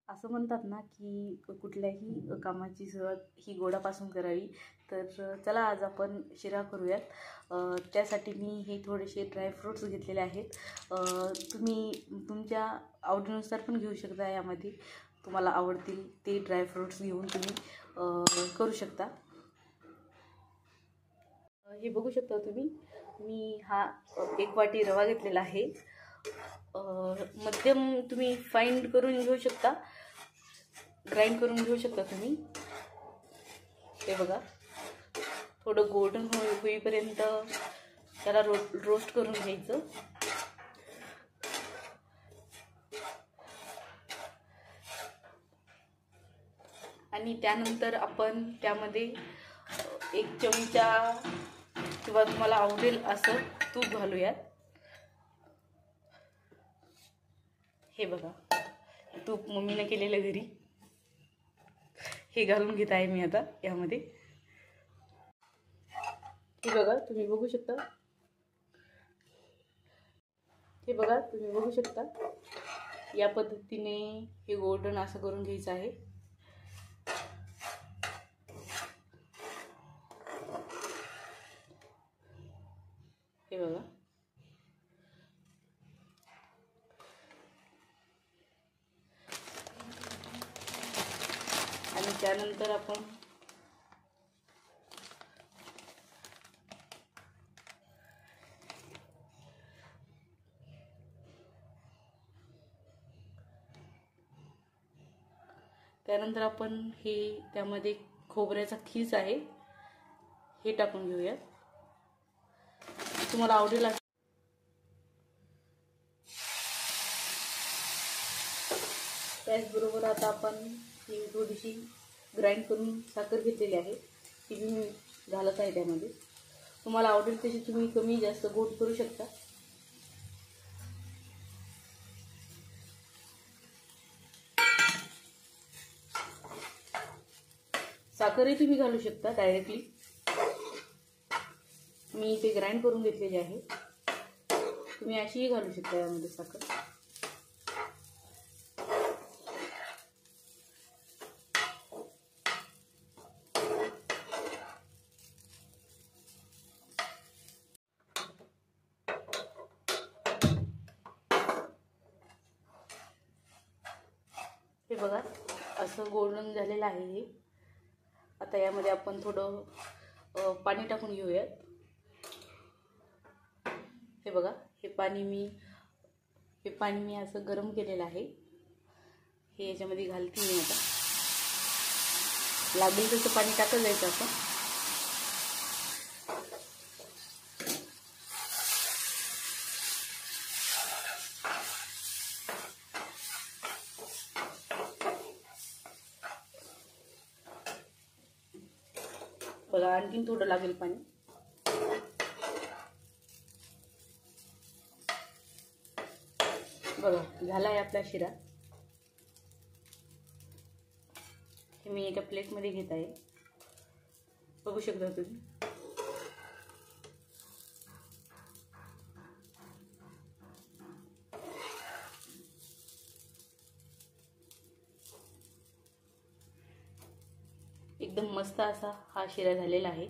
असं म्हणतात ना की कुठल्याही कामाची सुरुवात ही गोडापासून करावी. तर चला आज आपण शिरा करूयात. त्यासाठी मी हे थोडेसे ड्रायफ्रूट्स घेतलेले आहेत. तुम्ही तुमच्या आवडीनुसार पण घेऊ शकता. यामध्ये तुम्हाला आवडतील ते ड्रायफ्रूट्स घेऊन तुम्ही करू शकता. हे बघू शकता तुम्ही, मी हा 1 वाटी रवा घेतलेला आहे. मध्यम तुम्ही फाईन करून घेऊ शकता, ग्राइंड करून घेऊ शकता तुम्ही. हे बघा, थोडं गोल्डन होईपर्यंत त्याला रोस्ट करून घ्यायचं. आणि त्यानंतर आपण त्यामध्ये 1 चमचा किंवा तुम्हाला आवडेल असं तूप घालूयात. हे बघा, तूप मम्मीने केलेलं घरी, हे घालून घेत आहे मी आता यामध्ये. हे बघा, तुम्ही बघू शकता. हे बघा, तुम्ही बघू शकता. या पद्धतीने हे गोल्डन असं करून घ्यायचं आहे. हे बघा, आणि त्यानंतर आपण हे त्यामध्ये खोबऱ्याचा खीस आहे, हे टाकून घेऊयात. तुम्हाला आवडेल त्याचबरोबर आता आपण ही थोडीशी ग्राइंड करून साखर घेतलेली आहे, ती मी घालत आहे त्यामध्ये. तुम्हाला आवडेल तशी तुम्ही कमी जास्त गोड करू शकता. साखरही तुम्ही घालू शकता डायरेक्टली. मी इथे ग्राइंड करून घेतलेली आहे, तुम्ही अशीही घालू शकता यामध्ये साखर. हे बघा, असं गोल्डन झालेलं आहे हे. आता यामध्ये आपण थोडं पाणी टाकून घेऊयात. हे बघा, हे पाणी मी असं गरम केलेलं आहे, हे याच्यामध्ये घालते मी. आता लागेल तसं पाणी टाकत जायचं आपण. बघा, आणखीन थोडं लागेल पाणी. बघा, झाला आहे आपला शिरा. हे मी एका प्लेटमध्ये घेत आहे, बघू शकता तुम्ही. एकदम मस्त असा हा शिरा झालेला आहे.